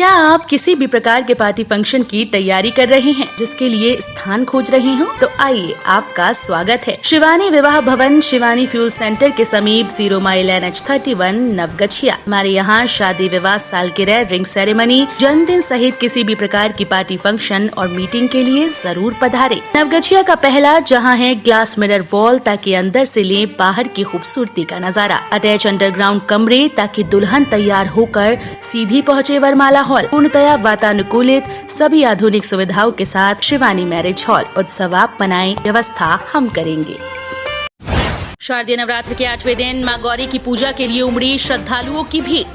क्या आप किसी भी प्रकार के पार्टी फंक्शन की तैयारी कर रहे हैं, जिसके लिए स्थान खोज रहे हो? तो आइए, आपका स्वागत है शिवानी विवाह भवन, शिवानी फ्यूल सेंटर के समीप 0 माइल NH31 नवगछिया। हमारे यहाँ शादी, विवाह, सालगिरह, रिंग सेरेमनी, जन्मदिन सहित किसी भी प्रकार की पार्टी फंक्शन और मीटिंग के लिए जरूर पधारे। नवगछिया का पहला जहाँ है ग्लास मिरर वॉल, ताकि अंदर से ले बाहर की खूबसूरती का नजारा। अटैच अंडरग्राउंड कमरे, ताकि दुल्हन तैयार होकर सीधी पहुँचे वरमाला हॉल। पूर्णतया वातानुकूलित, सभी आधुनिक सुविधाओं के साथ शिवानी मैरिज हॉल। उत्सव आप मनाएं, व्यवस्था हम करेंगे। शारदीय नवरात्र के 8वें दिन मां गौरी की पूजा के लिए उमड़ी श्रद्धालुओं की भीड़।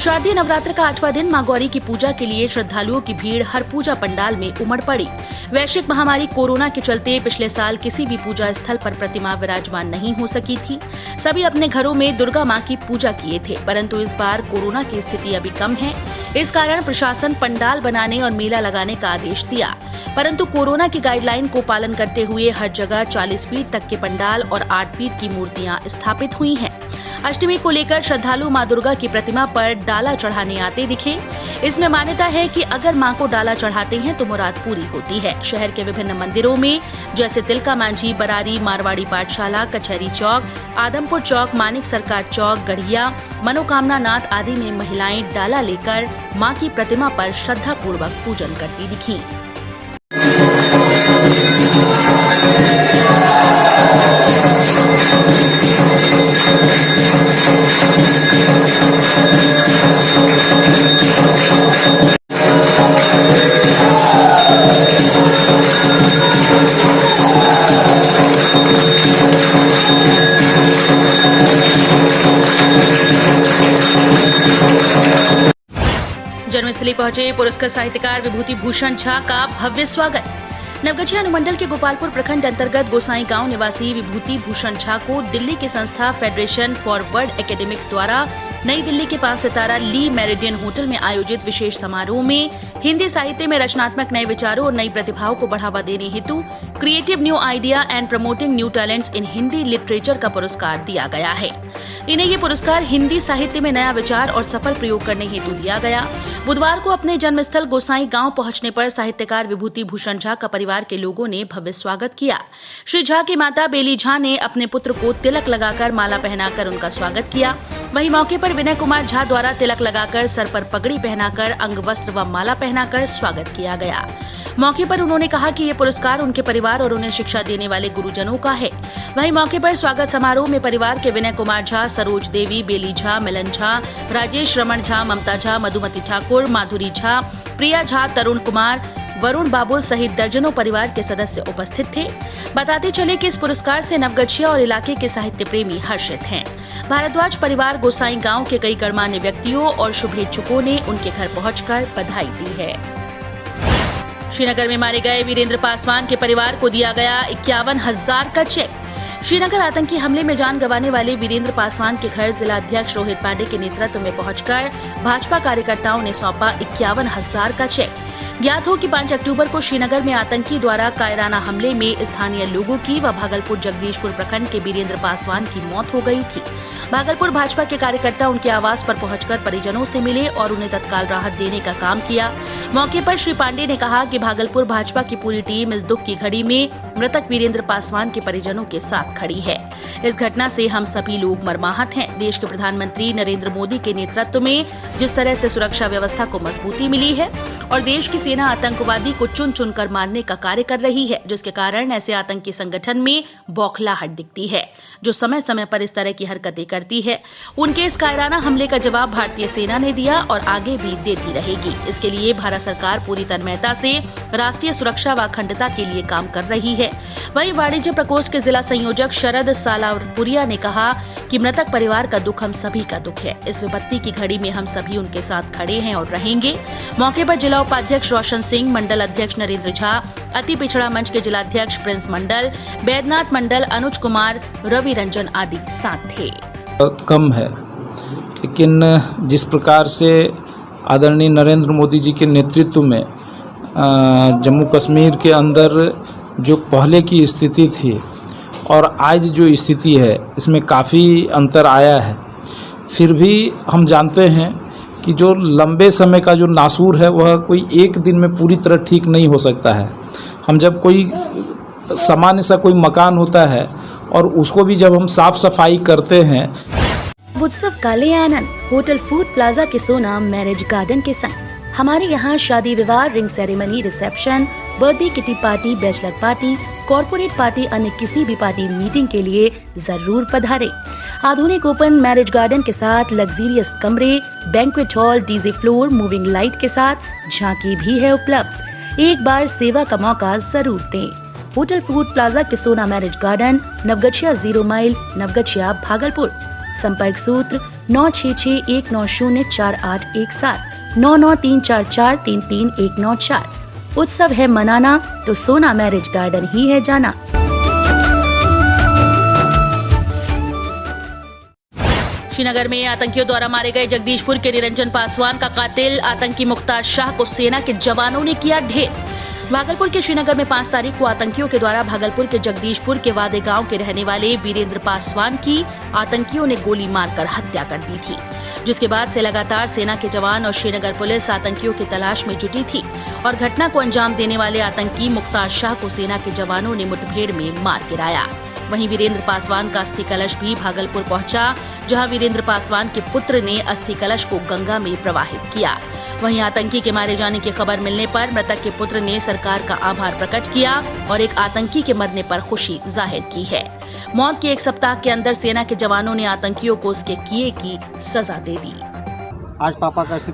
शारदीय नवरात्र का 8वां दिन मां गौरी की पूजा के लिए श्रद्धालुओं की भीड़ हर पूजा पंडाल में उमड़ पड़ी। वैश्विक महामारी कोरोना के चलते पिछले साल किसी भी पूजा स्थल पर प्रतिमा विराजमान नहीं हो सकी थी। सभी अपने घरों में दुर्गा मां की पूजा किए थे, परंतु इस बार कोरोना की स्थिति अभी कम है। इस कारण प्रशासन पंडाल बनाने और मेला लगाने का आदेश दिया, परंतु कोरोना की गाइडलाइन को पालन करते हुए हर जगह 40 फीट तक के पंडाल और 8 फीट की मूर्तियां स्थापित हुई हैं। अष्टमी को लेकर श्रद्धालु मां दुर्गा की प्रतिमा पर डाला चढ़ाने आते दिखे। इसमें मान्यता है कि अगर मां को डाला चढ़ाते हैं तो मुराद पूरी होती है। शहर के विभिन्न मंदिरों में जैसे तिलका मांझी, बरारी, मारवाड़ी पाठशाला, कचहरी चौक, आदमपुर चौक, मानिक सरकार चौक, गढ़िया, मनोकामना नाथ आदि में महिलाएं डाला लेकर मां की प्रतिमा पर श्रद्धा पूर्वक पूजन करती दिखी। जन्मस्थली पहुंचे पुरस्कृत साहित्यकार विभूति भूषण झा का भव्य स्वागत। नवगछिया अनुमंडल के गोपालपुर प्रखंड अंतर्गत गोसाई गांव निवासी विभूति भूषण झा को दिल्ली की संस्था फेडरेशन फॉर वर्ल्ड एकेडमिक्स द्वारा नई दिल्ली के 5 सितारा ली मेरिडियन होटल में आयोजित विशेष समारोह में हिंदी साहित्य में रचनात्मक नए विचारों और नई प्रतिभाओं को बढ़ावा देने हेतु creative new idea and promoting new talents in Hindi literature का पुरस्कार दिया गया है। इन्हें ये पुरस्कार हिंदी साहित्य में नया विचार और सफल प्रयोग करने हेतु दिया गया। बुधवार को अपने जन्मस्थल गोसाई गांव पहुंचने पर साहित्यकार विभूति भूषण झा का परिवार के लोगों ने भव्य स्वागत किया। श्री झा की माता बेली झा ने अपने पुत्र को तिलक लगाकर माला पहनाकर उनका स्वागत किया। वहीं मौके पर विनय कुमार झा द्वारा तिलक लगाकर सर पर पगड़ी पहनाकर अंग वस्त्र व माला पहनाकर स्वागत किया गया। मौके पर उन्होंने कहा कि ये पुरस्कार उनके परिवार और उन्हें शिक्षा देने वाले गुरुजनों का है। वहीं मौके पर स्वागत समारोह में परिवार के विनय कुमार झा, सरोज देवी, बेली झा, मिलन झा, राजेश रमन झा, ममता झा, मधुमती ठाकुर, माधुरी झा, प्रिया झा, तरुण कुमार, वरुण बाबुल सहित दर्जनों परिवार के सदस्य उपस्थित थे। बताते चले कि इस पुरस्कार से नवगछिया और इलाके के साहित्य प्रेमी हर्षित हैं। भारद्वाज परिवार गोसाई गांव के कई गणमान्य व्यक्तियों और शुभेच्छुकों ने उनके घर पहुंचकर बधाई दी है। श्रीनगर में मारे गए वीरेंद्र पासवान के परिवार को दिया गया 51,000 का चेक। श्रीनगर आतंकी हमले में जान गंवाने वाले वीरेंद्र पासवान के घर जिला अध्यक्ष रोहित पांडे के नेतृत्व में पहुंचकर भाजपा कार्यकर्ताओं ने सौंपा 51,000 का चेक। ज्ञात हो कि 5 अक्टूबर को श्रीनगर में आतंकी द्वारा कायराना हमले में स्थानीय लोगों की व भागलपुर जगदीशपुर प्रखंड के वीरेंद्र पासवान की मौत हो गई थी। भागलपुर भाजपा के कार्यकर्ता उनके आवास पर पहुंचकर परिजनों से मिले और उन्हें तत्काल राहत देने का काम किया। मौके पर श्री पांडे ने कहा कि भागलपुर भाजपा की पूरी टीम इस दुख की घड़ी में मृतक वीरेंद्र पासवान के परिजनों के साथ खड़ी है। इस घटना से हम सभी लोग मर्माहत हैं। देश के प्रधानमंत्री नरेंद्र मोदी के नेतृत्व में जिस तरह से सुरक्षा व्यवस्था को मजबूती मिली है और देश की सेना आतंकवादी को चुन चुन कर मारने का कार्य कर रही है, जिसके कारण ऐसे आतंकी संगठन में बौखलाहट दिखती है, जो समय समय पर इस तरह की हरकतें करती है। उनके इस कायराना हमले का जवाब भारतीय सेना ने दिया और आगे भी देती रहेगी। इसके लिए भारत सरकार पूरी तन्मयता से राष्ट्रीय सुरक्षा व अखंडता के लिए काम कर रही है। वहीं वाणिज्य प्रकोष्ठ के जिला संयोजक शरद सालापुरिया ने कहा कि मृतक परिवार का दुख हम सभी का दुख है। इस विपत्ति की घड़ी में हम सभी उनके साथ खड़े हैं और रहेंगे। मौके पर जिला उपाध्यक्ष रोशन सिंह, मंडल अध्यक्ष नरेंद्र झा, अति पिछड़ा मंच के जिलाध्यक्ष प्रिंस मंडल, बैद्यनाथ मंडल, अनुज कुमार, रवि रंजन आदि साथ थे। कम है, लेकिन जिस प्रकार से आदरणीय नरेंद्र मोदी जी के नेतृत्व में जम्मू कश्मीर के अंदर जो पहले की स्थिति थी और आज जो स्थिति है, इसमें काफ़ी अंतर आया है। फिर भी हम जानते हैं कि जो लंबे समय का जो नासूर है वह कोई एक दिन में पूरी तरह ठीक नहीं हो सकता है। हम जब कोई सामान्य सा कोई मकान होता है और उसको भी जब हम साफ सफाई करते हैं। उत्सव का ले आनंद होटल फूड प्लाजा के सोना मैरिज गार्डन के संग। हमारे यहाँ शादी विवाह, ring ceremony, reception, birthday kitty party, bachelor party, corporate party, अन्य किसी भी पार्टी मीटिंग के लिए जरूर पधारे। आधुनिक ओपन मैरिज गार्डन के साथ लग्जरियस कमरे, banquet hall, DJ floor, moving light के साथ झांकी भी है उपलब्ध। एक बार सेवा का मौका जरूर दें। होटल फूड प्लाजा के Sona marriage garden, Naugachia 0 mile, Naugachia, Bhagalpur. संपर्क सूत्र 9661904817, 9934433194। उत्सव है मनाना तो सोना मैरिज गार्डन ही है जाना। श्रीनगर में आतंकियों द्वारा मारे गए जगदीशपुर के निरंजन पासवान का कातिल आतंकी मुख्तार शाह को सेना के जवानों ने किया ढेर। भागलपुर के श्रीनगर में 5 तारीख को आतंकियों के द्वारा भागलपुर के जगदीशपुर के वादे गांव के रहने वाले वीरेंद्र पासवान की आतंकियों ने गोली मारकर हत्या कर दी थी, जिसके बाद से लगातार सेना के जवान और श्रीनगर पुलिस आतंकियों की तलाश में जुटी थी और घटना को अंजाम देने वाले आतंकी मुख्तार शाह को सेना के जवानों ने मुठभेड़ में मार गिराया। वहीं वीरेंद्र पासवान का अस्थि कलश भी भागलपुर पहुंचा, जहां वीरेंद्र पासवान के पुत्र ने अस्थि कलश को गंगा में प्रवाहित किया। वहीं आतंकी के मारे जाने की खबर मिलने पर मृतक के पुत्र ने सरकार का आभार प्रकट किया और एक आतंकी के मरने पर खुशी जाहिर की है। मौत के 1 सप्ताह के अंदर सेना के जवानों ने आतंकियों को उसके किए की सजा दे दी। आज पापा का अस्थि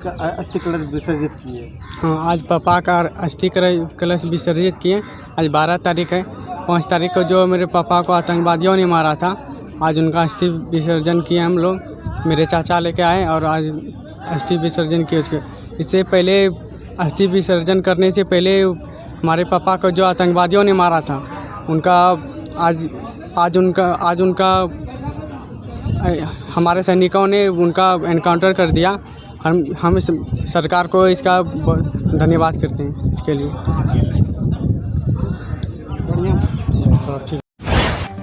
कलश विसर्जित किए। हाँ, आज पापा का अस्थि कलश विसर्जित किए। आज 12 तारीख है। 5 तारीख को जो मेरे पापा को आतंकवादियों ने मारा था, आज उनका अस्थि विसर्जन किए हम लोग। मेरे चाचा लेके आए और आज अस्थि विसर्जन किए उसके। इससे पहले अस्थि विसर्जन करने से पहले हमारे पापा को जो आतंकवादियों ने मारा था, उनका आज उनका हमारे सैनिकों ने उनका एनकाउंटर कर दिया। हम इस सरकार को इसका धन्यवाद करते हैं इसके लिए।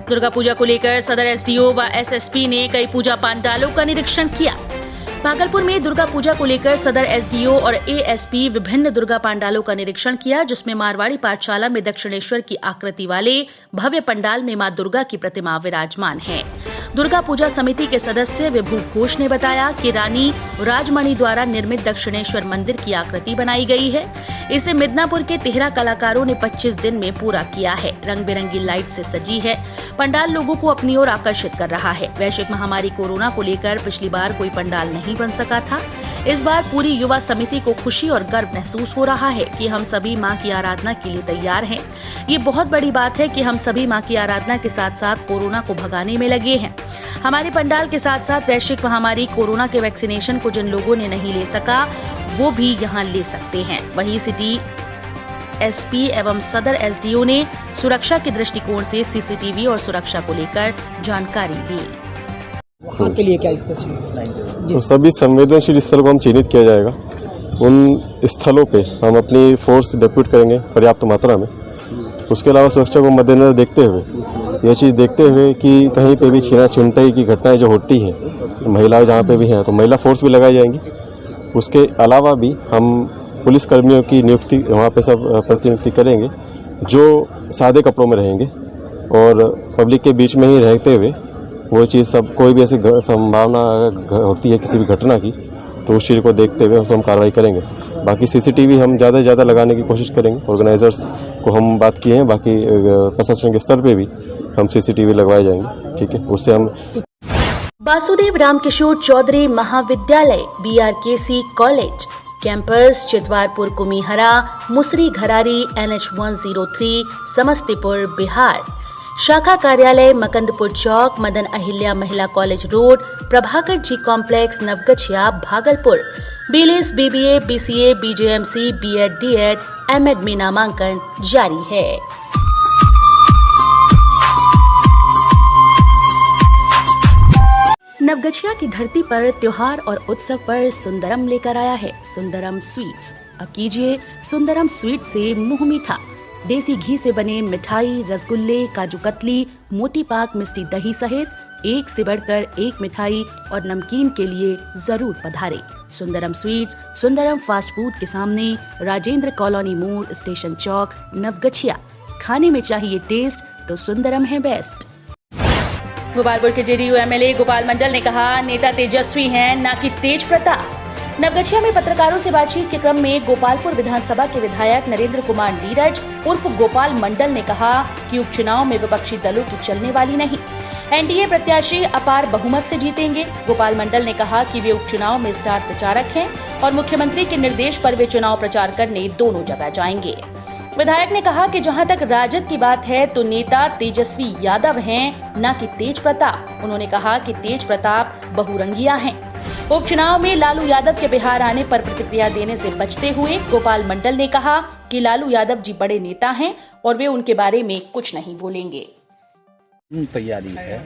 दुर्गा पूजा को लेकर सदर एसडीओ व एसएसपी ने कई पूजा पंडालों का निरीक्षण किया। भागलपुर में दुर्गा पूजा को लेकर सदर एसडीओ और एएसपी विभिन्न दुर्गा पंडालों का निरीक्षण किया, जिसमें मारवाड़ी पाठशाला में दक्षिणेश्वर की आकृति वाले भव्य पंडाल में मां दुर्गा की प्रतिमा विराजमान है। दुर्गा पूजा समिति के सदस्य विभू घोष ने बताया कि रानी राजमणि द्वारा निर्मित दक्षिणेश्वर मंदिर की आकृति बनाई गई है। इसे मिदनापुर के 13 कलाकारों ने 25 दिन में पूरा किया है। रंग बिरंगी लाइट से सजी है। पंडाल लोगों को अपनी ओर आकर्षित कर रहा है। वैश्विक महामारी कोरोना को लेकर पिछली बार कोई पंडाल नहीं बन सका था। इस बार पूरी युवा समिति को खुशी और गर्व महसूस हो रहा है कि हम सभी मां की आराधना के लिए तैयार हैं। ये बहुत बड़ी बात है कि हम सभी मां की आराधना के साथ साथ कोरोना को भगाने में लगे हैं। हमारे पंडाल के साथ साथ वैश्विक महामारी कोरोना के वैक्सीनेशन को जिन लोगों ने नहीं ले सका, वो भी यहाँ ले सकते हैं। वहीं सिटी एसपी एवं सदर एसडीओ ने सुरक्षा के दृष्टिकोण से सीसीटीवी और सुरक्षा को लेकर जानकारी ली। वहाँ के लिए क्या स्पेसिफिक? तो सभी संवेदनशील स्थलों को हम चिन्हित किया जाएगा। उन स्थलों पे हम अपनी फोर्स डिप्यूट करेंगे पर्याप्त मात्रा में। उसके अलावा सुरक्षा को मद्देनजर देखते हुए, यह चीज़ देखते हुए कि कहीं पे भी छीना छिनताई की घटनाएं जो होती हैं, महिलाएं जहाँ पे भी हैं, तो महिला फोर्स भी लगाई जाएंगी। उसके अलावा भी हम पुलिस कर्मियों की नियुक्ति वहाँ पे सब प्रतिनियुक्ति करेंगे, जो सादे कपड़ों में रहेंगे और पब्लिक के बीच में ही रहते हुए वो चीज़ सब कोई भी ऐसी संभावना होती है किसी भी घटना की, तो उस चीज़ को देखते हुए हम कार्रवाई करेंगे। बाकी सीसीटीवी हम ज़्यादा से ज़्यादा लगाने की कोशिश करेंगे। ऑर्गेनाइजर्स को हम बात किए हैं, बाकी प्रशासन के स्तर पे भी हम सीसीटीवी लगवाए जाएंगे। ठीक है, उससे हम वासुदेव रामकिशोर चौधरी महाविद्यालय BRKC कॉलेज कैंपस चितवारपुर कुमीहरा मुसरी घरारी NH 103 समस्तीपुर बिहार। शाखा कार्यालय मकंदपुर चौक Madan Ahilya Mahila college road Prabhakar ji complex Naugachhia Bhagalpur. BLS BBA BCA BJMC B.Ed D.Ed M.Ed में नामांकन जारी है। नवगछिया की धरती पर त्योहार और उत्सव पर सुंदरम लेकर आया है सुंदरम स्वीट्स। अब कीजिए सुंदरम स्वीट से मुंह मीठा। देसी घी से बने मिठाई, रसगुल्ले, काजू कतली, मोती पाक, मिष्टी दही सहित एक से बढ़कर एक मिठाई और नमकीन के लिए जरूर पधारे। Sundaram sweets, Sundaram fast food के सामने, राजेंद्र कॉलोनी मोड़, स्टेशन चौक, नवगछिया। खाने में चाहिए टेस्ट तो सुंदरम है बेस्ट। गोपालपुर के जेडीयू एमएलए गोपाल मंडल ने कहा, नेता तेजस्वी हैं न कि तेज प्रताप। नवगछिया में पत्रकारों से बातचीत के क्रम में गोपालपुर विधानसभा के विधायक नरेंद्र कुमार नीरज उर्फ गोपाल मंडल ने कहा कि उपचुनाव में विपक्षी दलों की चलने वाली नहीं, एनडीए प्रत्याशी अपार बहुमत से जीतेंगे। गोपाल मंडल ने कहा कि वे उपचुनाव में स्टार प्रचारक हैं और मुख्यमंत्री के निर्देश पर वे चुनाव प्रचार करने दोनों जगह जाएंगे। विधायक ने कहा कि जहां तक राजद की बात है तो नेता तेजस्वी यादव हैं, न कि तेज प्रताप। उन्होंने कहा कि तेज प्रताप बहुरंगिया हैं। उपचुनाव में लालू यादव के बिहार आने पर प्रतिक्रिया देने से बचते हुए गोपाल मंडल ने कहा कि लालू यादव जी बड़े नेता हैं और वे उनके बारे में कुछ नहीं बोलेंगे। तैयारी है,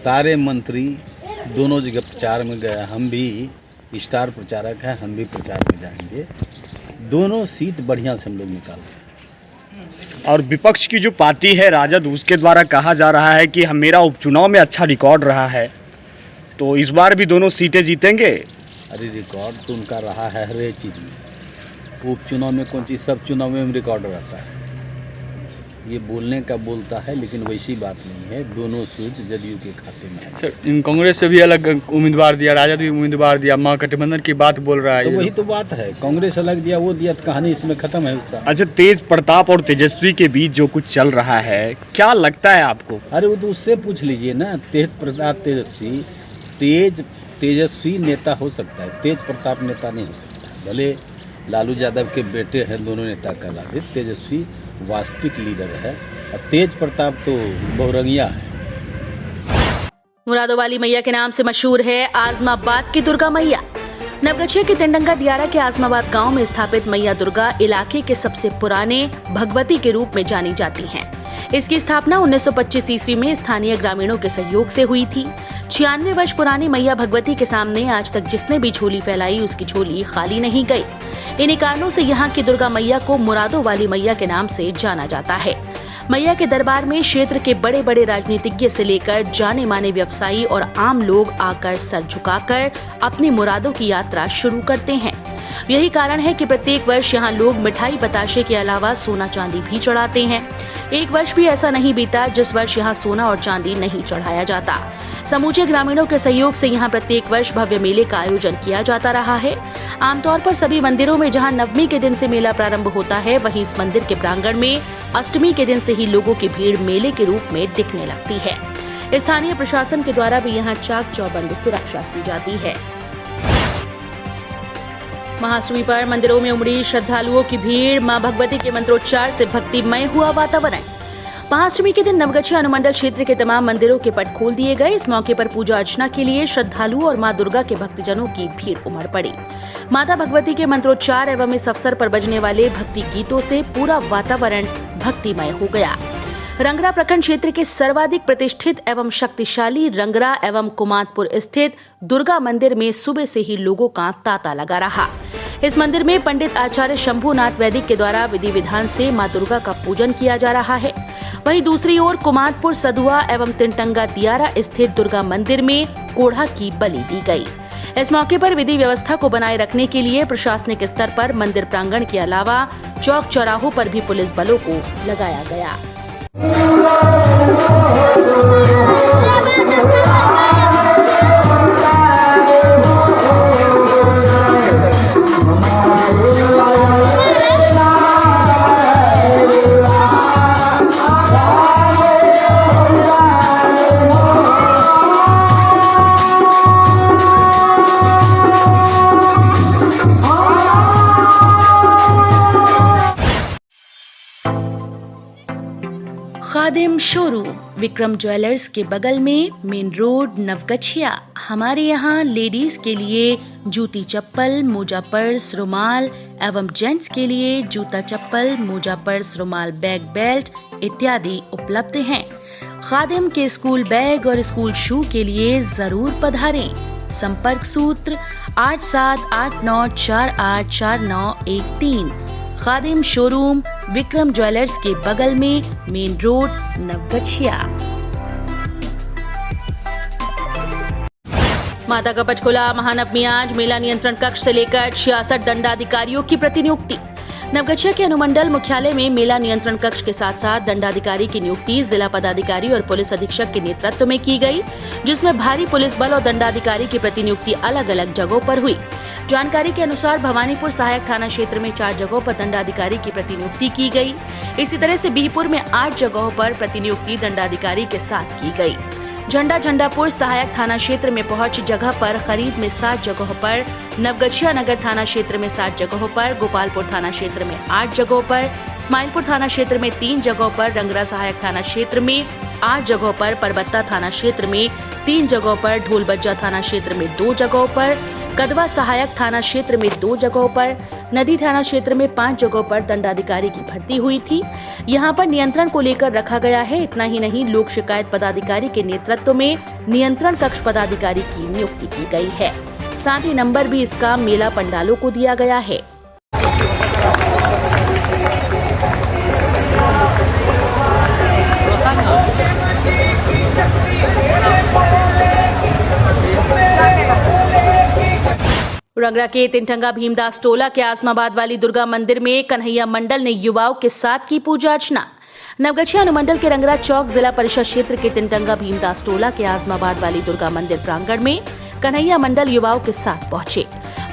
सारे मंत्री दोनों जगह प्रचार में गए, हम भी स्टार प्रचारक हैं, हम भी प्रचार में जाएंगे। दोनों सीट बढ़िया से हम लोग निकाल रहे हैं। और विपक्ष की जो पार्टी है राजद, उसके द्वारा कहा जा रहा है कि मेरा उपचुनाव में अच्छा रिकॉर्ड रहा है, तो इस बार भी दोनों सीटें जीतेंगे। अरे रिकॉर्ड तो उनका रहा है हर एक चीज़ में, उपचुनाव में कौन चीज़, सब चुनाव में रिकॉर्ड रहता है। ये बोलने का बोलता है, लेकिन वैसी बात नहीं है। दोनों सीट जदयू के खाते में है। इन कांग्रेस से भी अलग उम्मीदवार दिया, राजद भी उम्मीदवार दिया, महागठबंधन की बात बोल रहा है। तो वही तो बात है, कांग्रेस अलग दिया, वो दिया, तो कहानी इसमें खत्म है उसका। अच्छा, तेज प्रताप और तेजस्वी के बीच जो कुछ चल रहा है, क्या लगता है आपको? अरे वो तो उससे पूछ लीजिए ना। तेज प्रताप तेजस्वी, तेजस्वी नेता हो सकता है, तेज प्रताप नेता नहीं हो सकता। भले लालू यादव के बेटे हैं, दोनों नेता कहलाते। तेजस्वी वास्तविक लीडर है और तेज प्रताप तो बहुरंगिया है। मुरादोवाली मैया के नाम से मशहूर है आजमाबाद की दुर्गा मैया। नवगछिया के तिंडंगा दियारा के आजमाबाद गांव में स्थापित मैया दुर्गा इलाके के सबसे पुराने भगवती के रूप में जानी जाती हैं। इसकी स्थापना 1925 ईस्वी में स्थानीय ग्रामीणों के सहयोग से हुई थी। 96 वर्ष पुरानी मैया भगवती के सामने आज तक जिसने भी झोली फैलाई उसकी झोली खाली नहीं गई। इन्हीं कारणों से यहाँ की दुर्गा मैया को मुरादोवाली मैया के नाम से जाना जाता है। मैया के दरबार में क्षेत्र के बड़े बड़े राजनीतिज्ञ से लेकर जाने माने व्यवसायी और आम लोग आकर सर झुकाकर अपनी मुरादों की यात्रा शुरू करते हैं। यही कारण है कि प्रत्येक वर्ष यहाँ लोग मिठाई बताशे के अलावा सोना चांदी भी चढ़ाते हैं। एक वर्ष भी ऐसा नहीं बीता जिस वर्ष यहाँ सोना और चांदी नहीं चढ़ाया जाता। समूचे ग्रामीणों के सहयोग से यहाँ प्रत्येक वर्ष भव्य मेले का आयोजन किया जाता रहा है। आमतौर पर सभी मंदिरों में जहाँ नवमी के दिन से मेला प्रारंभ होता है, वहीं इस मंदिर के प्रांगण में अष्टमी के दिन से ही लोगों की भीड़ मेले के रूप में दिखने लगती है। स्थानीय प्रशासन के द्वारा भी यहाँ चाक चौबंद सुरक्षा की जाती है। महाअष्टमी पर मंदिरों में उमड़ी श्रद्धालुओं की भीड़, मां भगवती के मंत्रोच्चार से भक्तिमय हुआ वातावरण। महाअष्टमी के दिन नवगछिया अनुमंडल क्षेत्र के तमाम मंदिरों के पट खोल दिए गए। इस मौके पर पूजा अर्चना के लिए श्रद्धालुओं और मां दुर्गा के भक्तजनों की भीड़ उमड़ पड़ी। माता भगवती के मंत्रोच्चार एवं इस अवसर पर बजने वाले भक्ति गीतों से पूरा वातावरण भक्तिमय हो गया। रंगरा प्रखंड क्षेत्र के सर्वाधिक प्रतिष्ठित एवं शक्तिशाली रंगरा एवं कुमारपुर स्थित दुर्गा मंदिर में सुबह से ही लोगों का तांता लगा रहा। इस मंदिर में पंडित आचार्य शंभुनाथ वैदिक के द्वारा विधि विधान से मां दुर्गा का पूजन किया जा रहा है। वहीं दूसरी ओर कुमारपुर सदुआ एवं तिंटंगा दियारा स्थित दुर्गा मंदिर में कोढ़ा की बलि दी गई। इस मौके पर विधि व्यवस्था को बनाए रखने के लिए प्रशासनिक स्तर पर मंदिर प्रांगण के अलावा चौक चौराहों पर भी पुलिस बलों को लगाया गया। खादिम शोरूम विक्रम ज्वेलर्स के बगल में, मेन रोड, नवगछिया। हमारे यहाँ लेडीज के लिए जूती चप्पल, मोजा पर्स, रुमाल एवं जेंट्स के लिए जूता चप्पल, मोजा पर्स, रुमाल, बैग, बेल्ट इत्यादि उपलब्ध हैं। खादिम के स्कूल बैग और स्कूल शू के लिए जरूर पधारें। संपर्क सूत्र 8789484913। खादिम शोरूम विक्रम ज्वेलर्स के बगल में, मेन रोड, नवगछिया। माता का पंचकुला महानवमी आज मेला नियंत्रण कक्ष से लेकर 66 दंडाधिकारियों की प्रतिनियुक्ति। नवगछिया के अनुमंडल मुख्यालय में मेला नियंत्रण कक्ष के साथ साथ दंडाधिकारी की नियुक्ति जिला पदाधिकारी और पुलिस अधीक्षक के नेतृत्व में की गई, जिसमें भारी पुलिस बल और दंडाधिकारी की प्रतिनियुक्ति अलग अलग जगहों पर हुई। जानकारी के अनुसार भवानीपुर सहायक थाना क्षेत्र में 4 जगहों पर दंडाधिकारी की प्रतिनियुक्ति की गई। इसी तरह से बिहपुर में 8 जगहों पर प्रतिनियुक्ति दंडाधिकारी के साथ की गई। झंडापुर सहायक थाना क्षेत्र में पहुंच जगह पर खरीद में 7 जगहों पर, नवगछिया नगर थाना क्षेत्र में 7 जगहों पर, गोपालपुर थाना क्षेत्र में 8 जगहों पर, स्माइलपुर थाना क्षेत्र में 3 जगहों पर, रंगरा सहायक थाना क्षेत्र में 8 जगहों पर, परबत्ता थाना क्षेत्र में 3 जगहों पर, ढोलबज्जा थाना क्षेत्र में 2 जगहों पर, कदवा सहायक थाना क्षेत्र में 2 जगहों पर, नदी थाना क्षेत्र में 5 जगहों पर दंडाधिकारी की भर्ती हुई थी। यहां पर नियंत्रण को लेकर रखा गया है। इतना ही नहीं, लोक शिकायत पदाधिकारी के नेतृत्व में नियंत्रण कक्ष पदाधिकारी की नियुक्ति की गई है। साथ ही नंबर भी इसका मेला पंडालों को दिया गया है। रंगरा के तिनटंगा भीमदास टोला के आजमाबाद वाली दुर्गा मंदिर में कन्हैया मंडल ने युवाओं के साथ की पूजा अर्चना। नवगछिया अनुमंडल के रंगरा चौक जिला परिषद क्षेत्र के तिनटंगा भीमदास टोला के आजमाबाद वाली दुर्गा मंदिर प्रांगण में कन्हैया मंडल युवाओं के साथ पहुंचे।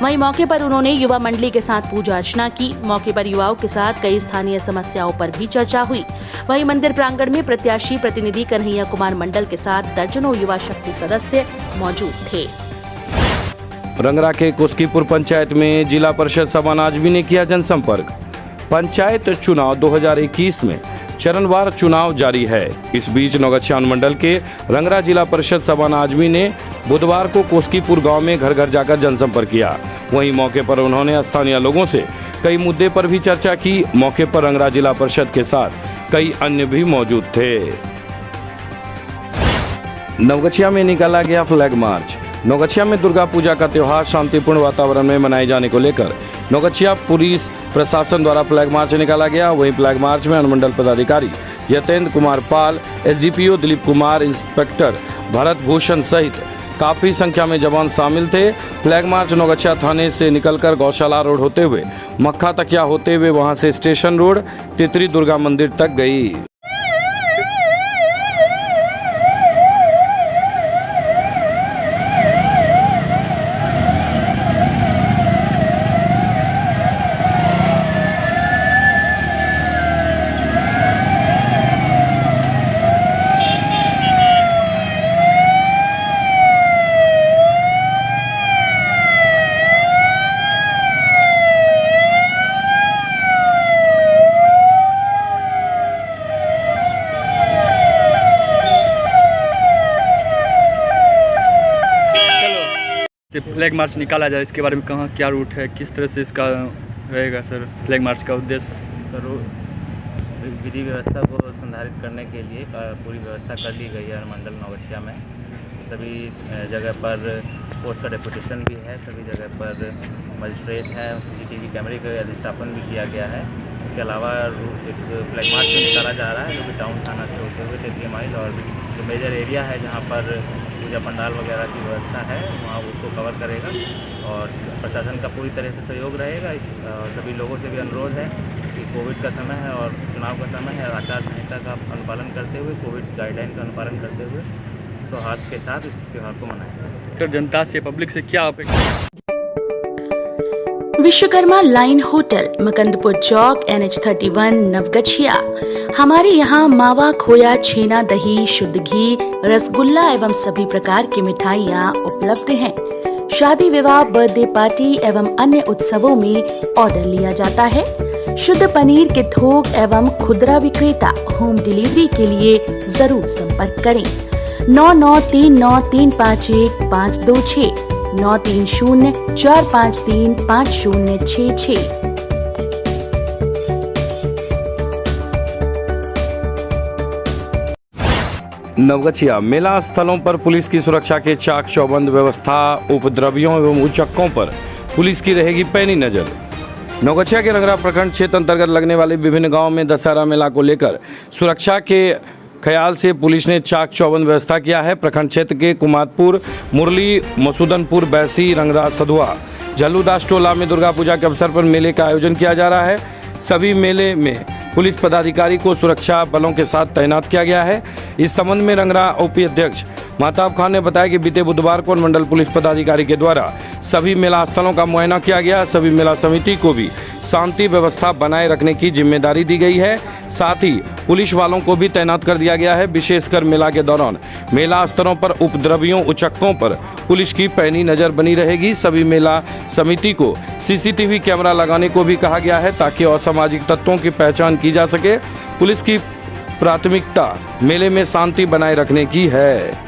वहीं मौके पर उन्होंने युवा मंडली के साथ पूजा अर्चना की। मौके पर युवाओं के साथ कई स्थानीय समस्याओं पर भी चर्चा हुई। वहीं मंदिर प्रांगण में प्रत्याशी प्रतिनिधि कन्हैया कुमार मंडल के साथ दर्जनों युवा शक्ति सदस्य मौजूद थे। रंगरा के कुस्कीपुर पंचायत में जिला परिषद सभा आजमी ने किया जनसंपर्क। पंचायत चुनाव 2021 में चरणवार चुनाव जारी है। इस बीच नवगछिया अनुमंडल के रंगरा जिला परिषद सभा आजमी ने बुधवार को कुस्कीपुर गांव में घर घर जाकर जनसंपर्क किया। वहीं मौके पर उन्होंने स्थानीय लोगों से कई मुद्दे पर भी चर्चा की। मौके पर रंगरा जिला परिषद के साथ कई अन्य भी मौजूद थे। नवगछिया में निकाला गया फ्लैग मार्च। नवगछिया में दुर्गा पूजा का त्योहार शांतिपूर्ण वातावरण में मनाए जाने को लेकर नवगछिया पुलिस प्रशासन द्वारा फ्लैग मार्च निकाला गया। वहीं फ्लैग मार्च में अनुमंडल पदाधिकारी यतेंद्र कुमार पाल, एसडीपीओ दिलीप कुमार, इंस्पेक्टर भरत भूषण सहित काफी संख्या में जवान शामिल थे। फ्लैग मार्च नवगछिया थाने से निकलकर गौशाला रोड होते हुए मक्खा तकिया होते हुए वहां से स्टेशन रोड तितरी दुर्गा मंदिर तक गई। फ्लैग मार्च निकाला जाए, इसके बारे में कहाँ क्या रूट है, किस तरह से इसका रहेगा सर फ्लैग मार्च का उद्देश्य? सर विधि व्यवस्था को संधारित करने के लिए पूरी व्यवस्था कर ली गई है अनुमंडल नवगछिया में। सभी जगह पर पोस्ट का डेपुटेशन भी है, सभी जगह पर मजिस्ट्रेट है, सीसीटीवी कैमरे का अधिष्ठापन भी किया गया है। इसके अलावा एक फ्लैग मार्च भी निकाला जा रहा है जो कि टाउन थाना से होते हुए 33 माइल और जो मेजर एरिया है जहाँ पर पूजा पंडाल वगैरह की व्यवस्था है वहाँ उसको कवर करेगा और प्रशासन का पूरी तरह से सहयोग रहेगा। सभी लोगों से भी अनुरोध है कि कोविड का समय है और चुनाव का समय है, आचार संहिता का अनुपालन करते हुए, कोविड गाइडलाइन का अनुपालन करते हुए सौहार्द के साथ इस त्यौहार को मनाएं। सर जनता से, पब्लिक से क्या अपेक्षा? विश्वकर्मा लाइन होटल, मकंदपुर चौक, NH31, नवगछिया। हमारे यहाँ मावा, खोया, छेना, दही, शुद्ध घी, रसगुल्ला एवं सभी प्रकार की मिठाइयाँ उपलब्ध हैं। शादी, विवाह, बर्थडे पार्टी एवं अन्य उत्सवों में ऑर्डर लिया जाता है। शुद्ध पनीर के थोक एवं खुदरा विक्रेता। होम डिलीवरी के लिए जरूर संपर्क करें 9939351526 9304535066। नवगछिया मेला स्थलों पर पुलिस की सुरक्षा के चाक चौबंद व्यवस्था। उपद्रवियों एवं उचक्कों पर पुलिस की रहेगी पैनी नजर। नवगछिया के रंगरा प्रखंड क्षेत्र अंतर्गत लगने वाले विभिन्न गांवों में दशहरा मेला को लेकर सुरक्षा के ख्याल से पुलिस ने चाक चौबंद व्यवस्था किया है। प्रखंड क्षेत्र के कुमारपुर, मुरली, मसूदनपुर, बैसी, रंगराज, सधुआ, झल्लूदास टोला में दुर्गा पूजा के अवसर पर मेले का आयोजन किया जा रहा है। सभी मेले में पुलिस पदाधिकारी को सुरक्षा बलों के साथ तैनात किया गया है। इस संबंध में रंगरा ओपी अध्यक्ष महताब खान ने बताया कि बीते बुधवार को मंडल पुलिस पदाधिकारी के द्वारा सभी मेला स्थलों का मुआयना किया गया। सभी मेला समिति को भी शांति व्यवस्था बनाए रखने की जिम्मेदारी दी गई है। साथ ही पुलिस वालों को भी तैनात कर दिया गया है। विशेषकर मेला के दौरान मेला स्थलों पर उपद्रवियों, उचक्कों पर पुलिस की पैनी नजर बनी रहेगी। सभी मेला समिति को सीसीटीवी कैमरा लगाने को भी कहा गया है ताकि असामाजिक तत्वों की पहचान की जा सके। पुलिस की प्राथमिकता मेले में शांति बनाए रखने की है।